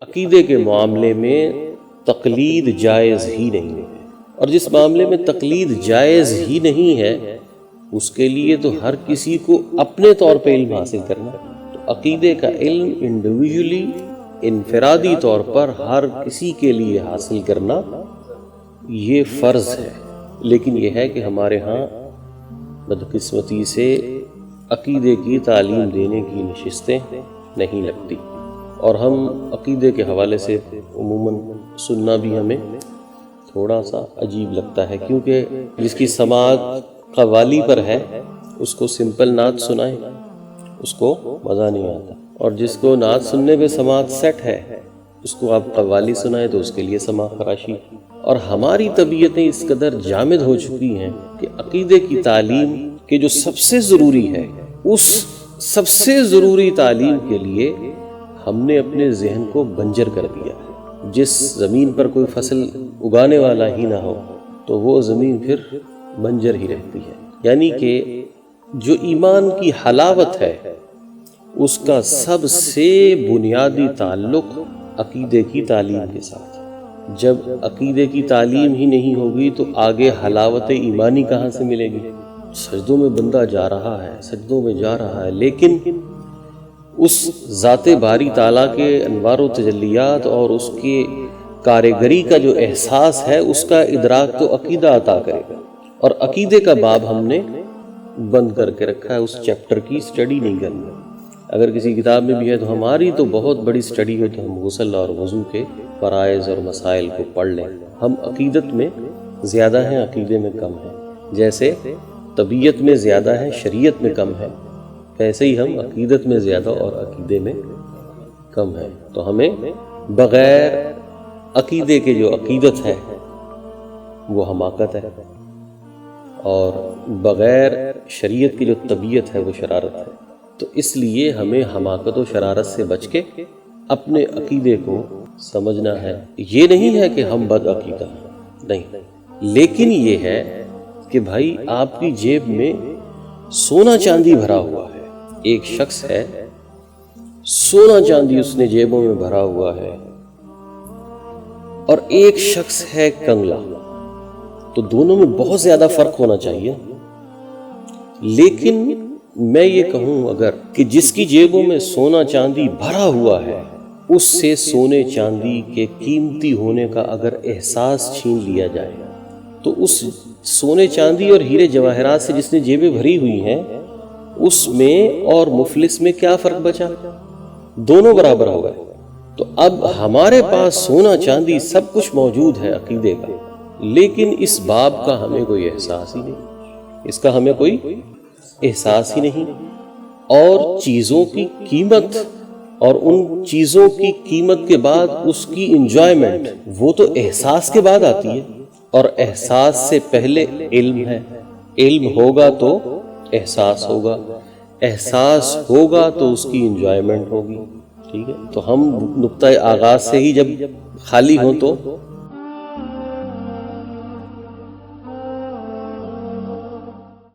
عقیدے کے معاملے میں تقلید جائز ہی نہیں ہے، اور جس معاملے میں تقلید جائز ہی نہیں ہے اس کے لیے تو ہر کسی کو اپنے طور پہ علم حاصل کرنا ہے۔ تو عقیدے کا علم انڈیویجولی انفرادی طور پر ہر کسی کے لیے حاصل کرنا یہ فرض ہے، لیکن یہ ہے کہ ہمارے ہاں بدقسمتی سے عقیدے کی تعلیم دینے کی نشستیں نہیں لگتی، اور ہم عقیدے کے حوالے سے عموماً سننا بھی ہمیں تھوڑا سا عجیب لگتا ہے، کیونکہ جس کی سماعت قوالی پر ہے اس کو سمپل نعت سنائیں اس کو مزہ نہیں آتا، اور جس کو نعت سننے پہ سماعت سیٹ ہے اس کو آپ قوالی سنائیں تو اس کے لیے سماع خراشی۔ اور ہماری طبیعتیں اس قدر جامد ہو چکی ہیں کہ عقیدے کی تعلیم کہ جو سب سے ضروری ہے، اس سب سے ضروری تعلیم کے لیے ہم نے اپنے ذہن کو بنجر کر دیا۔ جس زمین پر کوئی فصل اگانے والا ہی نہ ہو تو وہ زمین پھر بنجر ہی رہتی ہے، یعنی کہ جو ایمان کی حلاوت ہے اس کا سب سے بنیادی تعلق عقیدے کی تعلیم کے ساتھ ہے۔ جب عقیدے کی تعلیم ہی نہیں ہوگی تو آگے حلاوت ایمانی کہاں سے ملے گی؟ سجدوں میں بندہ جا رہا ہے، سجدوں میں جا رہا ہے، لیکن اس ذات باری تعالیٰ کے انوار و تجلیات اور اس کے کارگری کا جو احساس ہے اس کا ادراک تو عقیدہ عطا کرے گا، اور عقیدے کا باب ہم نے بند کر کے رکھا ہے، اس چیپٹر کی سٹڈی نہیں کرنا۔ اگر کسی کتاب میں بھی ہے تو ہماری تو بہت بڑی سٹڈی ہے، تو ہم غسل اور وضو کے فرائض اور مسائل کو پڑھ لیں۔ ہم عقیدت میں زیادہ ہیں، عقیدے میں کم ہیں، جیسے طبیعت میں زیادہ ہیں، شریعت میں کم ہیں، ویسے ہی ہم عقیدت میں زیادہ اور عقیدے میں کم ہیں۔ تو ہمیں بغیر عقیدے کے جو عقیدت ہے وہ حماقت ہے، اور بغیر شریعت کی جو طبیعت ہے وہ شرارت ہے۔ تو اس لیے ہمیں حماقت و شرارت سے بچ کے اپنے عقیدے کو سمجھنا ہے۔ یہ نہیں ہے کہ ہم بد عقیدہ ہیں، نہیں، لیکن یہ ہے کہ بھائی آپ کی جیب میں سونا چاندی بھرا ہوا ہے، ایک شخص ہے سونا چاندی اس نے جیبوں میں بھرا ہوا ہے، اور ایک شخص ہے کنگلا، تو دونوں میں بہت زیادہ فرق ہونا چاہیے۔ لیکن میں یہ کہوں اگر کہ جس کی جیبوں میں سونا چاندی بھرا ہوا ہے اس سے سونے چاندی کے قیمتی ہونے کا اگر احساس چھین لیا جائے تو اس سونے چاندی اور ہیرے جواہرات سے جس نے جیبیں بھری ہوئی ہیں اس میں اور مفلس میں کیا فرق بچا؟ دونوں برابر ہو گئے۔ تو اب ہمارے پاس سونا چاندی سب کچھ موجود ہے عقیدے کا، لیکن اس باب کا ہمیں کوئی احساس ہی نہیں، اس کا ہمیں کوئی احساس ہی نہیں، اور چیزوں کی قیمت اور ان چیزوں کی قیمت کے بعد اس کی انجوائمنٹ وہ تو احساس کے بعد آتی ہے، اور احساس سے پہلے علم ہے۔ علم ہوگا تو احساس ہوگا، احساس ہوگا تو اس کی انجوائمنٹ ہوگی، ٹھیک ہے؟ تو ہم نقطۂ آغاز سے ہی جب خالی ہوں تو